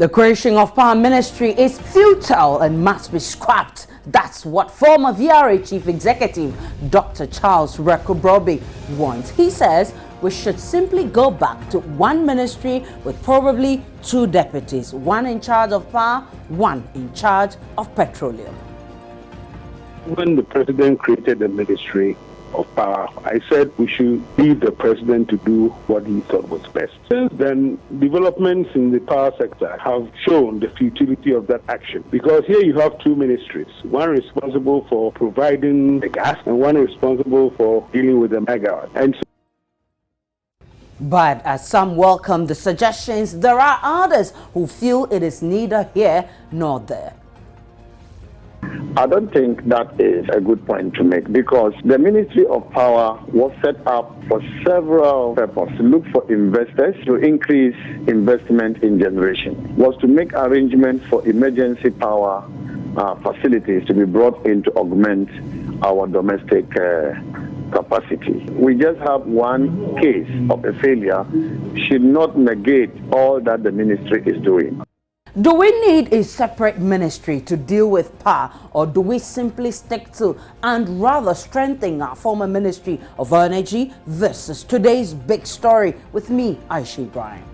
The creation of Power Ministry is futile and must be scrapped. That's what former VRA Chief Executive Dr. Charles Rekubrobi wants. He says we should simply go back to one ministry with probably two deputies, one in charge of power, one in charge of petroleum. When the president created the Ministry of Power, I said we should leave the president to do what he thought was best. Since then, developments in the power sector have shown the futility of that action, because here you have two ministries, one responsible for providing the gas and one responsible for dealing with the megawatt. And so but as some welcome the suggestions, there are others who feel it is neither here nor there. I don't think that is a good point to make, because the Ministry of Power was set up for several purposes. To look for investors, to increase investment in generation, was to make arrangements for emergency power facilities to be brought in to augment our domestic capacity. We just have one case of a failure should not negate all that the ministry is doing. Do we need a separate ministry to deal with power, or do we simply stick to and rather strengthen our former Ministry of Energy? This is today's big story with me, Aisha Ibrahim.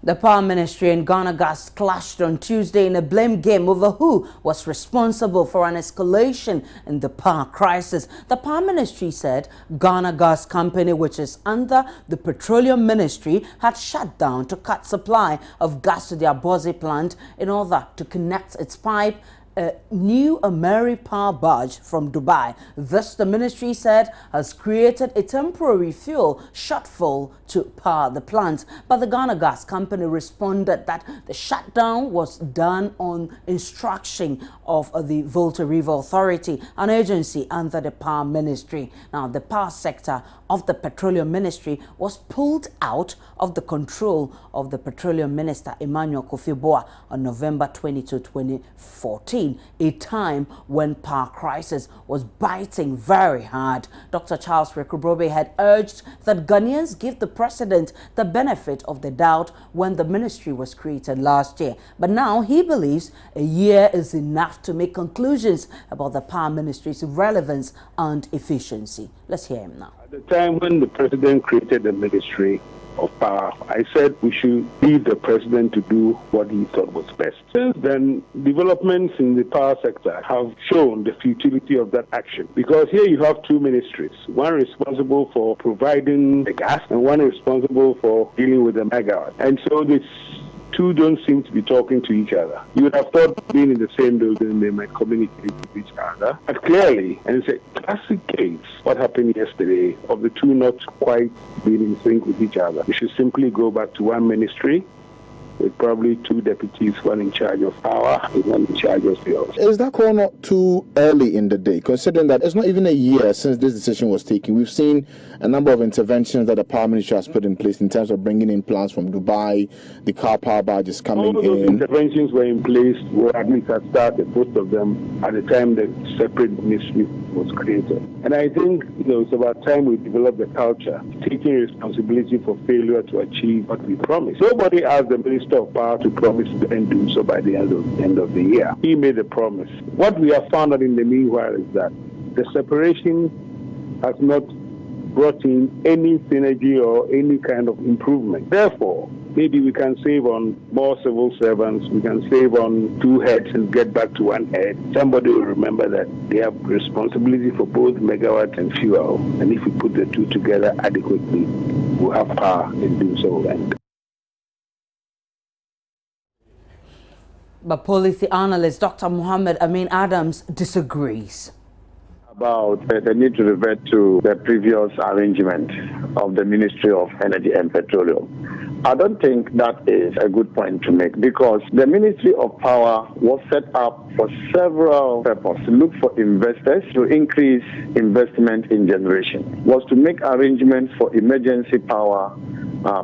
The Power Ministry and Ghana Gas clashed on Tuesday in a blame game over who was responsible for an escalation in the power crisis. The Power Ministry said Ghana Gas Company, which is under the Petroleum Ministry, had shut down to cut supply of gas to the Abozi plant in order to connect its pipe a new Ameri power barge from Dubai. This, the ministry said, has created a temporary fuel shortfall to power the plant. But the Ghana Gas Company responded that the shutdown was done on instruction of the Volta River Authority, an agency under the Power Ministry. Now, the power sector of the Petroleum Ministry was pulled out of the control of the Petroleum Minister Emmanuel Kofi Boa on November 22, 2014. A time when power crisis was biting very hard. Dr. Charles Rekubrobi had urged that Ghanaians give the president the benefit of the doubt when the ministry was created last year. But now he believes a year is enough to make conclusions about the power ministry's relevance and efficiency. Let's hear him now. at the time when the president created the Ministry of Power, I said we should leave the president to do what he thought was best. Since then, developments in the power sector have shown the futility of that action, because here you have two ministries, one responsible for providing the gas and one responsible for dealing with the megawatt. And so this two don't seem to be talking to each other. You would have thought, being in the same building, they might communicate with each other. But clearly, and it's a classic case, what happened yesterday, of the two not quite being in sync with each other. We should simply go back to one ministry with probably two deputies, one in charge of power and one in charge of fuels. Is that call not too early in the day, considering that it's not even a year since this decision was taken? We've seen a number of interventions that the Power Ministry has put in place in terms of bringing in plants from Dubai, the car power barges coming in. All those interventions were in place, or at least had started, most of them, at the time the separate ministry was created. And I think it's about time we develop the culture, taking responsibility for failure to achieve what we promised. Nobody asked the Minister of Power to promise to then do so by the end of the year. He made a promise. What we have found out in the meanwhile is that the separation has not brought in any synergy or any kind of improvement. Therefore, maybe we can save on more civil servants, we can save on two heads and get back to one head. Somebody will remember that they have responsibility for both megawatt and fuel, and if we put the two together adequately, we'll have power in doing so. But policy analyst Dr. Mohammed Amin Adams disagrees. About the need to revert to the previous arrangement of the Ministry of Energy and Petroleum. I don't think that is a good point to make, because the Ministry of Power was set up for several purposes. To look for investors, to increase investment in generation, was to make arrangements for emergency power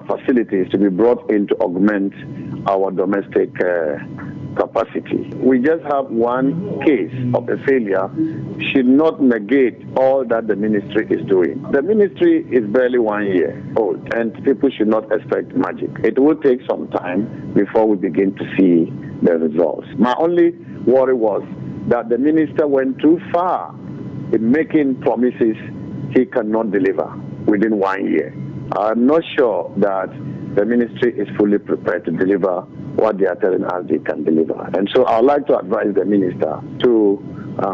facilities to be brought in to augment our domestic capacity. We just have one case of a failure should not negate all that the ministry is doing. The ministry is barely 1 year old, and people should not expect magic. It will take some time before we begin to see the results. My only worry was that the minister went too far in making promises he cannot deliver within 1 year. I'm not sure that the ministry is fully prepared to deliver what they are telling us they can deliver. And so I would like to advise the minister to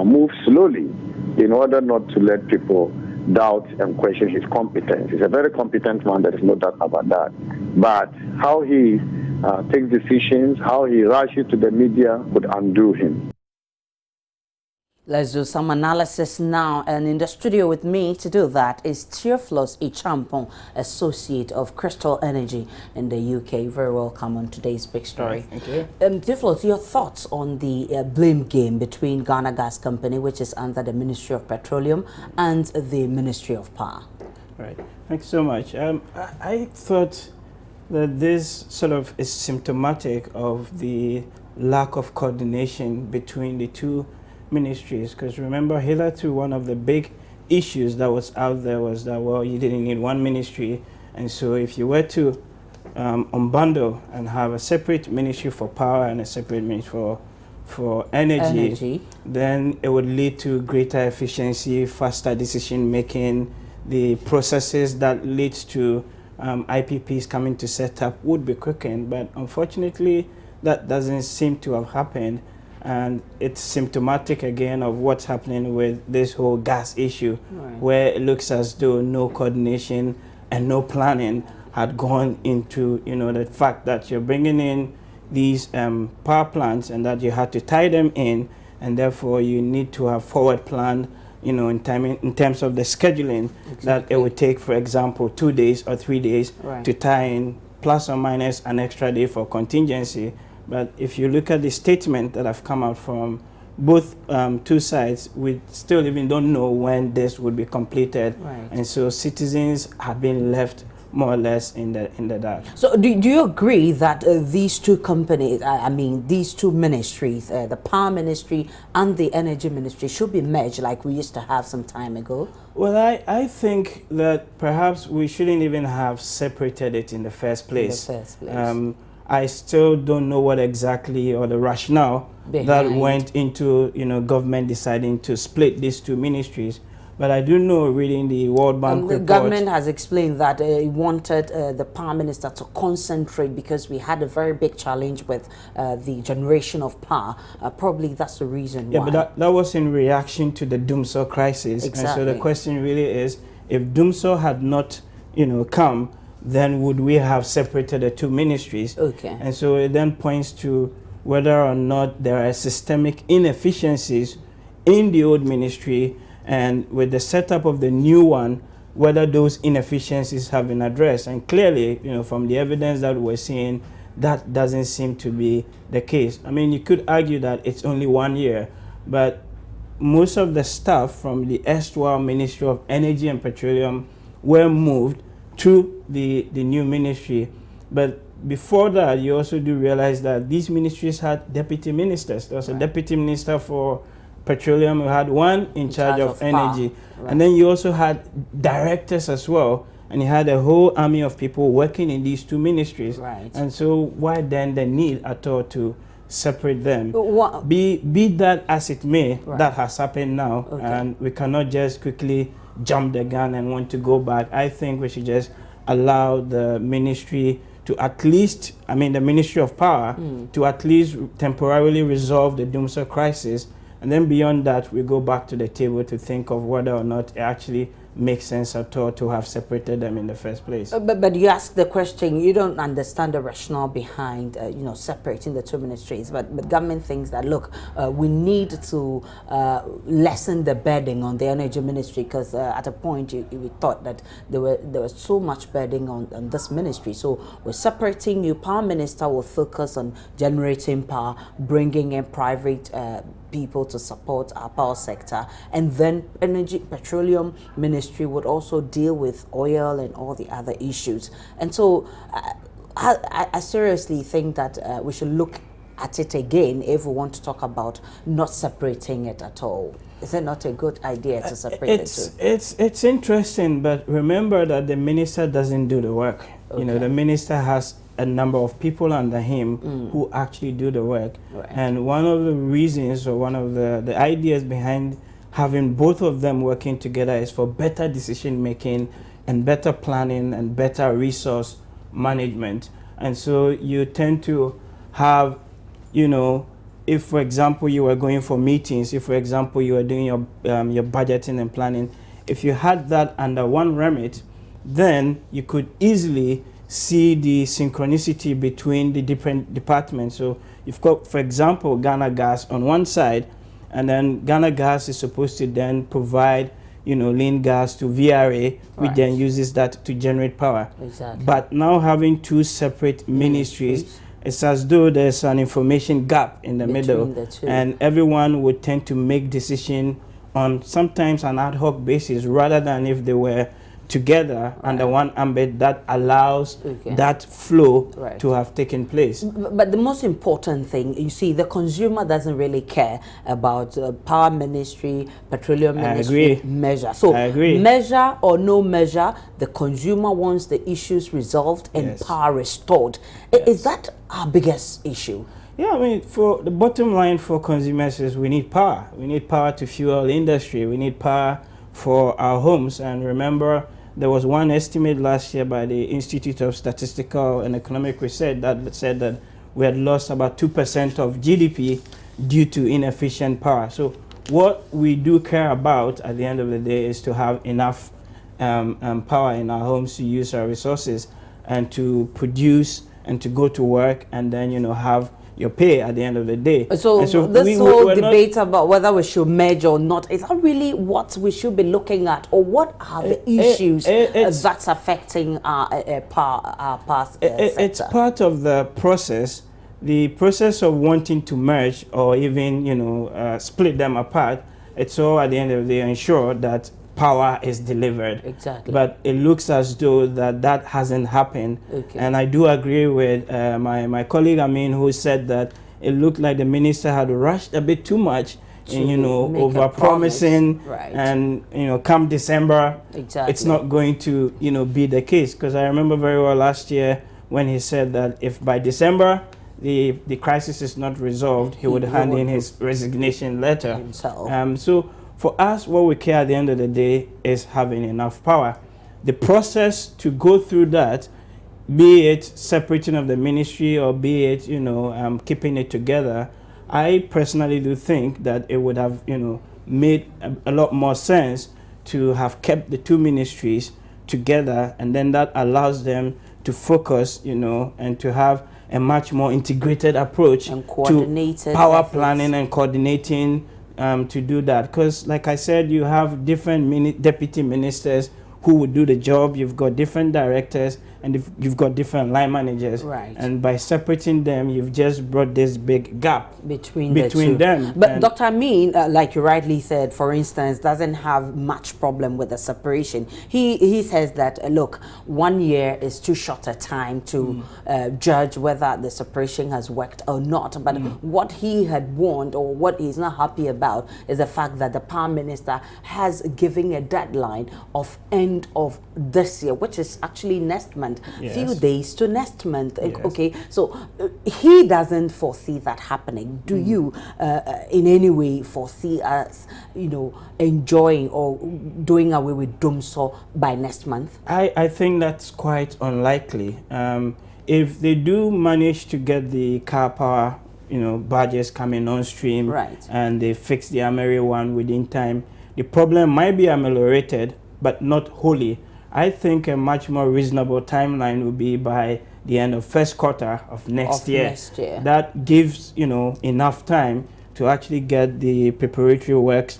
move slowly in order not to let people doubt and question his competence. He's a very competent man, there is no doubt about that. But how he takes decisions, how he rushes to the media would undo him. Let's do some analysis now, and in the studio with me to do that is Theophilus Ichampong, Associate of Crystal Energy in the UK. Very welcome on today's big story. Thank you. Theophilus, your thoughts on the blame game between Ghana Gas Company, which is under the Ministry of Petroleum, and the Ministry of Power? Right. Thanks so much. I thought that this sort of is symptomatic of the lack of coordination between the two ministries, because remember, hitherto one of the big issues that was out there was that, well, you didn't need one ministry, and so if you were to unbundle and have a separate ministry for power and a separate ministry for energy, then it would lead to greater efficiency, faster decision making. The processes that leads to IPPs coming to set up would be quickened, but unfortunately that doesn't seem to have happened. And it's symptomatic again of what's happening with this whole gas issue, right, where it looks as though no coordination and no planning had gone into, the fact that you're bringing in these power plants and that you had to tie them in, and therefore you need to have forward plan, in terms of the scheduling, that it would take, for example, 2 days or 3 days, right, to tie in plus or minus an extra day for contingency. But if you look at the statement that have come out from both two sides, we still even don't know when this would be completed. Right. And so citizens have been left more or less in the dark. So do you agree that these two companies, these two ministries, the Power Ministry and the Energy Ministry, should be merged like we used to have some time ago? Well, I think that perhaps we shouldn't even have separated it in the first place. I still don't know what exactly, or the rationale that went into, government deciding to split these two ministries. But I do know, reading the World Bank report, the government has explained that it wanted the Power Minister to concentrate because we had a very big challenge with the generation of power. Probably that's the reason why. Yeah, but that was in reaction to the Dumsor crisis. Exactly. And so the question really is, if Dumsor had not, come, then would we have separated the two ministries? Okay. And so it then points to whether or not there are systemic inefficiencies in the old ministry, and with the setup of the new one, whether those inefficiencies have been addressed. And clearly, from the evidence that we're seeing, that doesn't seem to be the case. I mean, you could argue that it's only 1 year, but most of the staff from the erstwhile Ministry of Energy and Petroleum were moved to the new ministry. But before that, you also do realize that these ministries had deputy ministers. There was a deputy minister for petroleum, you had one in charge of energy, right, and then you also had directors as well, and you had a whole army of people working in these two ministries. Right. And so why then the need at all to separate them? Be that as it may, right, that has happened now, okay, and we cannot just quickly jump the gun and want to go back. I think we should just allow the ministry to at least, the Ministry of Power, to at least temporarily resolve the Dumsor crisis. And then beyond that, we go back to the table to think of whether or not it actually makes sense at all to have separated them in the first place. But you ask the question, you don't understand the rationale behind, separating the two ministries. But government thinks that, look, we need to lessen the burden on the energy ministry, because at a point we thought that there was so much burden on this ministry. So we're separating you. Power Minister will focus on generating power, bringing in private people to support our power sector, and then petroleum ministry would also deal with oil and all the other issues. And so I seriously think that we should look at it again if we want to talk about not separating it at all. Is it not a good idea to separate the two? It's interesting, but remember that the minister doesn't do the work. Okay. You know, the minister has a number of people under him who actually do the work. Right. And one of the reasons, or one of the ideas behind having both of them working together is for better decision making and better planning and better resource management. And so you tend to have, you know, if for example you were going for meetings, if for example you were doing your budgeting and planning, if you had that under one remit, then you could easily see the synchronicity between the different departments. So you've got, for example, Ghana Gas on one side, and then Ghana Gas is supposed to then provide, you know, lean gas to VRA, which then uses that to generate power. Exactly. But now having two separate ministries, it's as though there's an information gap in the middle, and everyone would tend to make decisions on sometimes an ad hoc basis rather than if they were together under one ambit that allows that flow to have taken place. But the most important thing, you see, the consumer doesn't really care about power ministry, petroleum ministry measure. So measure or no measure, the consumer wants the issues resolved and power restored. Is that our biggest issue? Yeah, I mean, for the bottom line for consumers is we need power. We need power to fuel industry. We need power for our homes. And remember, there was one estimate last year by the Institute of Statistical and Economic Research that said that we had lost about 2% of GDP due to inefficient power. So what we do care about at the end of the day is to have enough power in our homes to use our resources and to produce and to go to work and then, you know, have your pay at the end of the day. So this whole debate about whether we should merge or not, is that really what we should be looking at, or what are the issues that's affecting our power sector? It's part of the process of wanting to merge or even, you know, split them apart. It's all at the end of the day ensure that power is delivered. Exactly. But it looks as though that hasn't happened. And I do agree with my colleague Amin, who said that it looked like the minister had rushed a bit too much in, you know, over promising and, you know, come December it's not going to, you know, be the case. Because I remember very well last year when he said that if by December the crisis is not resolved, he would hand in his resignation letter himself. So for us, what we care at the end of the day is having enough power. The process to go through that, be it separating of the ministry or be it, you know, keeping it together, I personally do think that it would have, you know, made a lot more sense to have kept the two ministries together, and then that allows them to focus, you know, and to have a much more integrated approach to power planning and coordinating to do that. Because like I said, you have different deputy ministers who would do the job. You've got different directors and you've got different line managers. And by separating them, you've just brought this big gap between them. But Dr. Amin, like you rightly said, for instance, doesn't have much problem with the separation. He says that, look, 1 year is too short a time to judge whether the separation has worked or not. But what he had warned, or what he's not happy about, is the fact that the Prime Minister has given a deadline of end of this year, which is actually next month. Few days to next month. Okay, so he doesn't foresee that happening. Do you in any way foresee us, you know, enjoying or doing away with DUMSO by next month? I think that's quite unlikely. If they do manage to get the car power, you know, budgets coming on stream, and they fix the Ameri one within time, the problem might be ameliorated, but not wholly. I think a much more reasonable timeline would be by the end of first quarter of next year. That gives, you know, enough time to actually get the preparatory works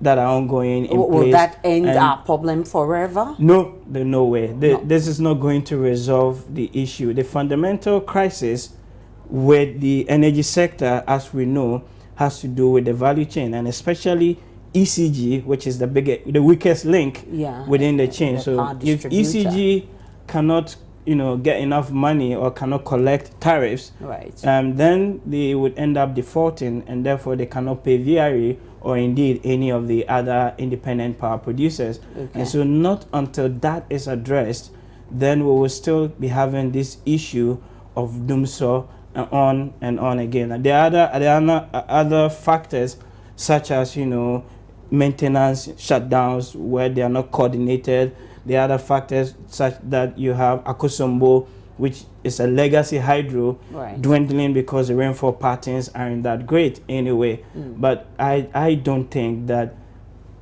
that are ongoing in place. Will that end our problem forever? No, no way. This is not going to resolve the issue. The fundamental crisis with the energy sector, as we know, has to do with the value chain, and especially ECG, which is the weakest link within the chain. So if ECG cannot, get enough money or cannot collect tariffs, then they would end up defaulting, and therefore they cannot pay VRE or indeed any of the other independent power producers. And so not until that is addressed, then we will still be having this issue of DUMSO and on again. And there are other factors such as, maintenance shutdowns where they are not coordinated. There are other factors such that you have Akosombo, which is a legacy hydro, dwindling because the rainfall patterns aren't that great anyway. But I don't think that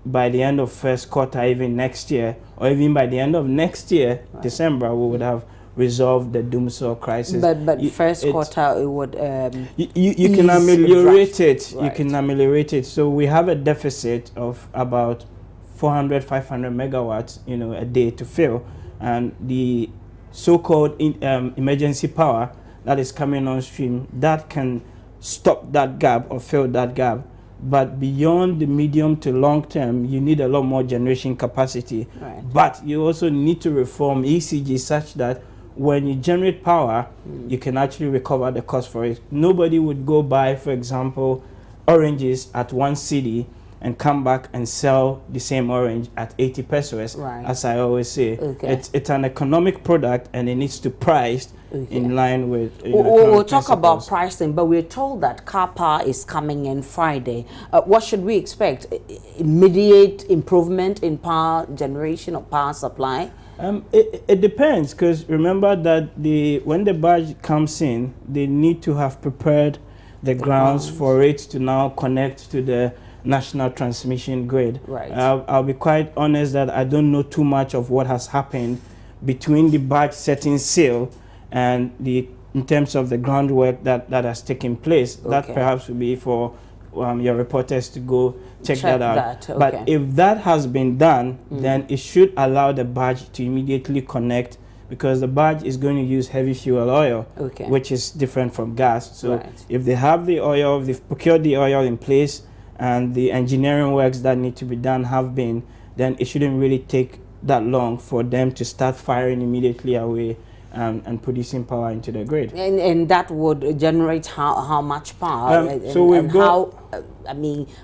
by the end of first quarter, even next year, or even by the end of next year, December, we would have resolved the DUMSO crisis. But first quarter, it would you can ameliorate it. You can ameliorate it. So we have a deficit of about 400, 500 megawatts, a day to fill, and the so-called emergency power that is coming on stream, that can stop that gap or fill that gap. But beyond the medium to long term, you need a lot more generation capacity. But you also need to reform ECG such that when you generate power, you can actually recover the cost for it. Nobody would go buy, for example, oranges at 1 cedi and come back and sell the same orange at 80 pesos, as I always say. It's an economic product, and it needs to price in line with we'll talk about pricing, but we're told that car power is coming in Friday. What should we expect? Immediate improvement in power generation or power supply? It depends, because remember that when the barge comes in, they need to have prepared the grounds for it to now connect to the national transmission grid. I'll be quite honest that I don't know too much of what has happened between the barge setting sail and in terms of the groundwork that has taken place. That perhaps will be for your reporters to go check that out. But if that has been done, then it should allow the barge to immediately connect, because the barge is going to use heavy fuel oil, which is different from gas. So if they have the oil, they've procured the oil in place, and the engineering works that need to be done have been, then it shouldn't really take that long for them to start firing immediately away and producing power into the grid. And that would generate how much power? So we've got...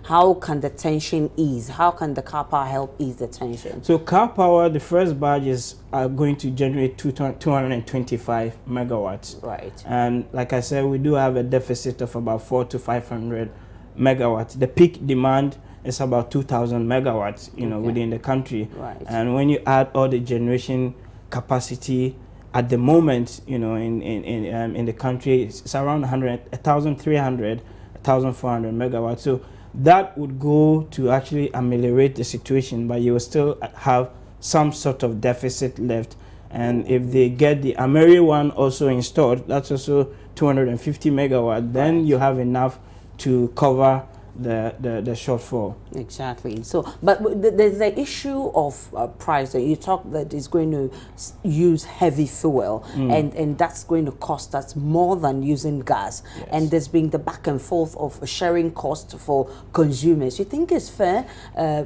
how can the tension ease? How can the car power help ease the tension? So car power, the first barges are going to generate 225 megawatts. And like I said, we do have a deficit of about 400 to 500 megawatts. The peak demand is about 2,000 megawatts, within the country. And when you add all the generation capacity at the moment, in the country, it's around 1,300, 1,400 megawatts. So that would go to actually ameliorate the situation, but you will still have some sort of deficit left. And if they get the Ameri one also installed, that's also 250 megawatt, then you have enough to cover the shortfall. Exactly. So, but there's the issue of price. You talk that it's going to use heavy fuel, and that's going to cost us more than using gas. And there's been the back and forth of sharing costs for consumers. You think it's fair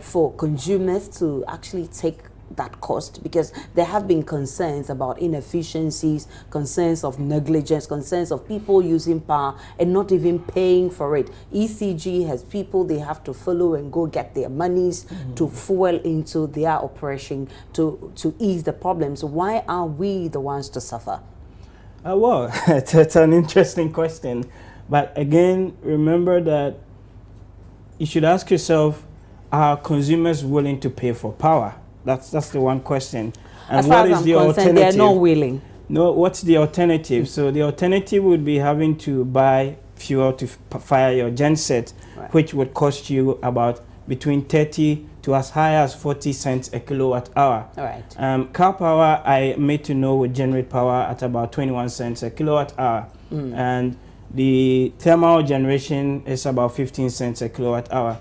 for consumers to actually take that cost? Because there have been concerns about inefficiencies, concerns of negligence, concerns of people using power and not even paying for it. ECG has people they have to follow and go get their monies to fuel into their operation to ease the problems. Why are we the ones to suffer? Well, it's an interesting question. But again, remember that you should ask yourself, are consumers willing to pay for power? That's the one question. And as far as I'm concerned, they are not willing. No, what's the alternative? So the alternative would be having to buy fuel to fire your genset, which would cost you about between 30 to as high as 40 cents a kilowatt hour. Car power, I made to know, would generate power at about 21 cents a kilowatt hour. And the thermal generation is about 15 cents a kilowatt hour.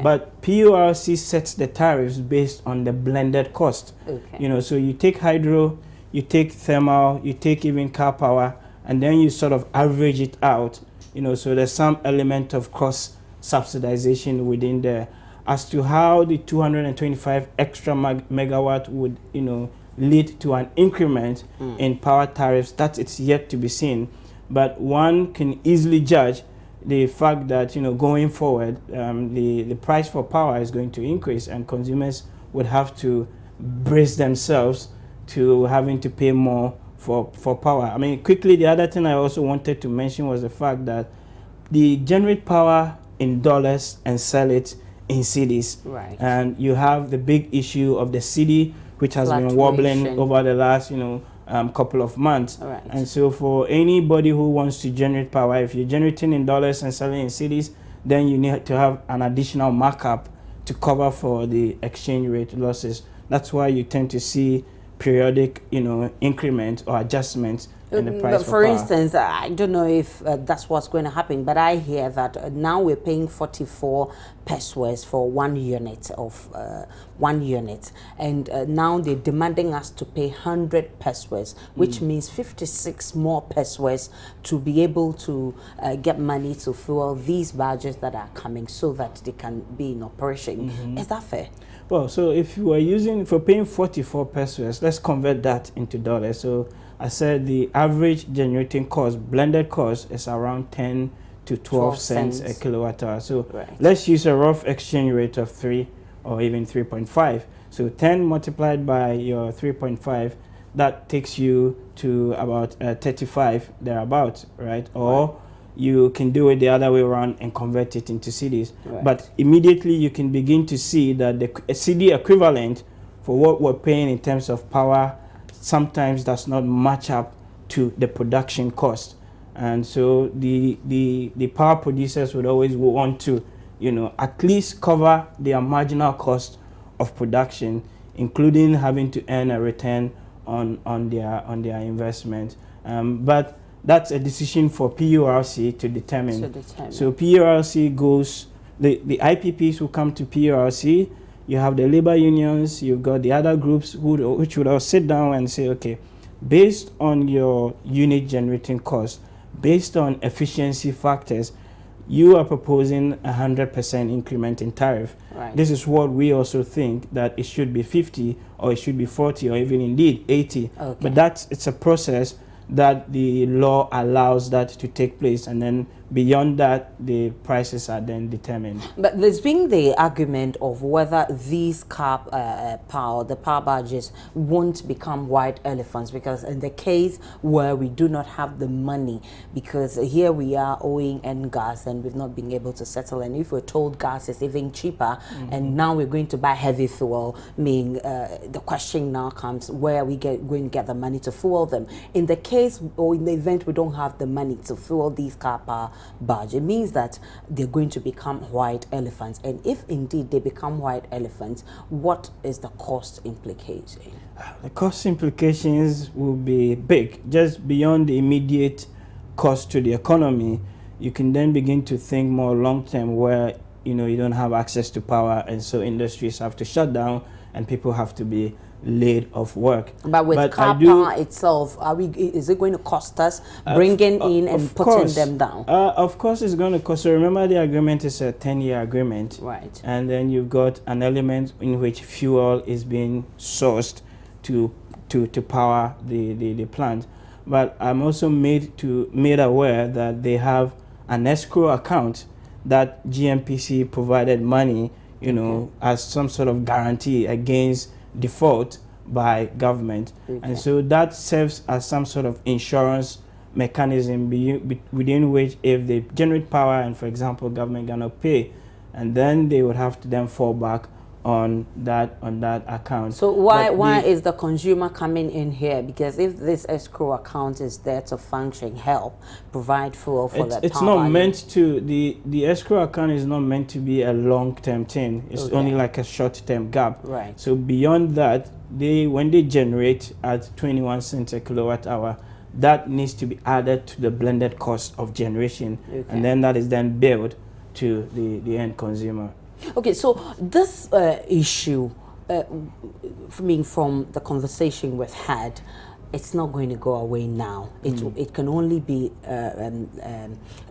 But PURC sets the tariffs based on the blended cost. So you take hydro, you take thermal, you take even car power, and then you sort of average it out. So there's some element of cross subsidization within there. As to how the 225 extra megawatt would, lead to an increment in power tariffs, that it's yet to be seen. But one can easily judge the fact that, going forward, the price for power is going to increase, and consumers would have to brace themselves to having to pay more for power. I mean, quickly, the other thing I also wanted to mention was the fact that they generate power in dollars and sell it in cedis. Right. And you have the big issue of the cedi, which has been wobbling over the last, couple of months. Right. And so for anybody who wants to generate power, if you're generating in dollars and selling in cedis, then you need to have an additional markup to cover for the exchange rate losses. That's why you tend to see periodic, increment or adjustments in the price for power. instance, I don't know if that's what's going to happen, but I hear that now we're paying 44 pesos for 1 unit of 1 unit, and now they're demanding us to pay 100 pesos, which means 56 more pesos to be able to get money to fuel these barges that are coming so that they can be in operation. Is that fair? Well, so if you are paying 44 pesos, let's convert that into dollars. So I said the average generating cost, blended cost, is around 10 to 12 cents a kilowatt hour. So let's use a rough exchange rate of 3 or even 3.5. So 10 multiplied by your 3.5, that takes you to about 35 thereabouts, right? Or you can do it the other way around and convert it into cedis. But immediately you can begin to see that the cedi equivalent for what we're paying in terms of power sometimes does not match up to the production cost. And so the power producers would always want to, at least cover their marginal cost of production, including having to earn a return on their investment. But that's a decision for PURC to determine. So PURC goes, the IPPs will come to PURC. You have the labor unions, you've got the other groups which would all sit down and say, okay, based on your unit generating cost, based on efficiency factors, you are proposing 100% increment in tariff. This is what we also think, that it should be 50 or it should be 40 or even indeed 80. But it's a process that the law allows that to take place, and then beyond that, the prices are then determined. But there's been the argument of whether these the power barges won't become white elephants, because in the case where we do not have the money, because here we are owing gas and we've not been able to settle, and if we're told gas is even cheaper, and now we're going to buy heavy fuel, meaning the question now comes, where are we going to get the money to fuel them? In the case or in the event we don't have the money to fuel these car power barge, it means that they're going to become white elephants. And if indeed they become white elephants, what is the cost implication? The cost implications will be big. Just beyond the immediate cost to the economy, you can then begin to think more long term, where you don't have access to power, and so industries have to shut down and people have to be laid off work. But with car power itself, is it going to cost us bringing in and putting them down? Of course it's going to cost. So remember, the agreement is a 10-year agreement. Right. And then you've got an element in which fuel is being sourced to power the plant. But I'm also made aware that they have an escrow account that GMPC provided money, as some sort of guarantee against default by government. And so that serves as some sort of insurance mechanism within which, if they generate power and, for example, government cannot pay, and then they would have to then fall back on that account. So why is the consumer coming in here? Because if this escrow account is there to function, help provide fuel for that, it's not meant to. The escrow account is not meant to be a long-term thing. It's only like a short-term gap. Right. So beyond that, when they generate at 21 cents a kilowatt hour, that needs to be added to the blended cost of generation, and then that is then billed to the end consumer. Okay, so this issue, from the conversation we've had, it's not going to go away now. It can only be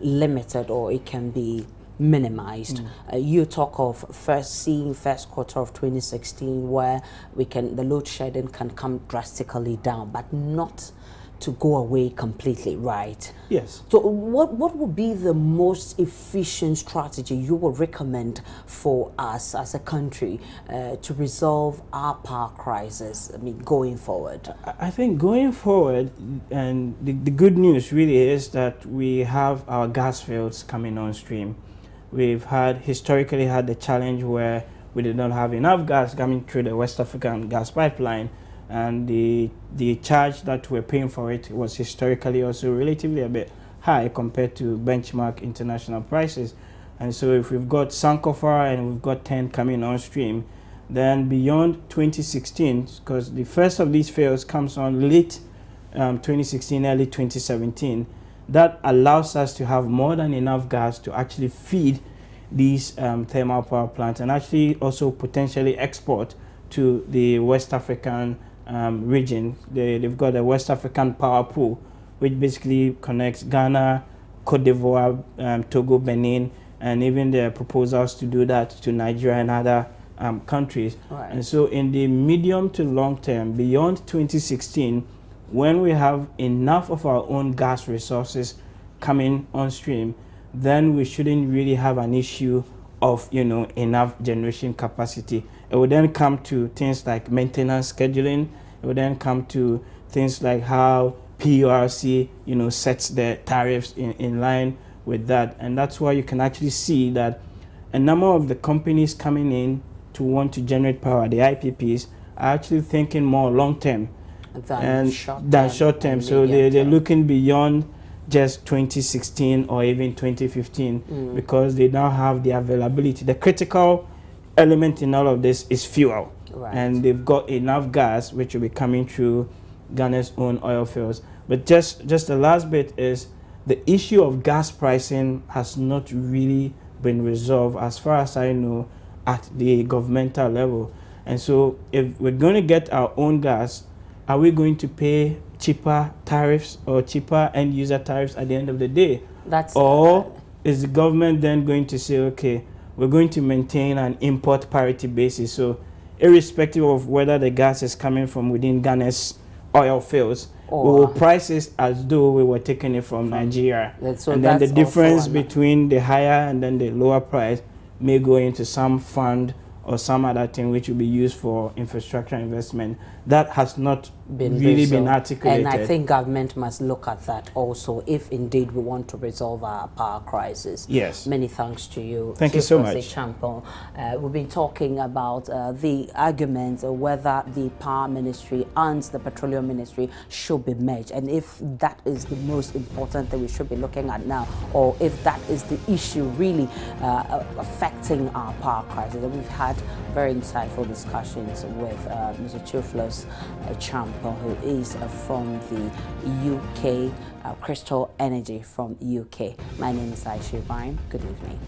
limited, or it can be minimized. You talk of first quarter of 2016 where the load shedding can come drastically down, but not to go away completely, right? Yes. So what would be the most efficient strategy you would recommend for us as a country to resolve our power crisis, I mean, going forward? I think going forward, and the good news really is that we have our gas fields coming on stream. We've historically had the challenge where we did not have enough gas coming through the West African gas pipeline, and the charge that we're paying for it was historically also relatively a bit high compared to benchmark international prices. And so if we've got Sankofa and we've got 10 coming on stream, then beyond 2016, because the first of these fields comes on late 2016, early 2017, that allows us to have more than enough gas to actually feed these thermal power plants and actually also potentially export to the West African region. They've got a West African power pool, which basically connects Ghana, Cote d'Ivoire, Togo, Benin, and even there are proposals to do that to Nigeria and other countries. Right. And so in the medium to long term, beyond 2016, when we have enough of our own gas resources coming on stream, then we shouldn't really have an issue of, enough generation capacity. It would then come to things like maintenance scheduling. It would then come to things like how PURC, sets the tariffs in line with that. And that's why you can actually see that a number of the companies coming in to want to generate power, the IPPs, are actually thinking more long-term than short-term. So they're looking beyond just 2016 or even 2015 because they now have the availability. The critical element in all of this is fuel. Right. And they've got enough gas which will be coming through Ghana's own oil fields. But just the last bit is the issue of gas pricing has not really been resolved, as far as I know, at the governmental level. And so if we're going to get our own gas, are we going to pay cheaper tariffs or cheaper end user tariffs at the end of the day? Or is the government then going to say, okay, we're going to maintain an import parity basis? So irrespective of whether the gas is coming from within Ghana's oil fields, we will price it as though we were taking it from Nigeria. And then the difference between the higher and then the lower price may go into some fund or some other thing which will be used for infrastructure investment. That has not really been articulated. And I think government must look at that also if indeed we want to resolve our power crisis. Yes. Many thanks to you. Thank you so much. Champon. We've been talking about the arguments of whether the power ministry and the petroleum ministry should be merged, and if that is the most important thing we should be looking at now, or if that is the issue really affecting our power crisis. And we've had very insightful discussions with Mr. Theophilus Champon, who is from the UK, Crystal Energy from UK. My name is Aisha Barima. Good evening.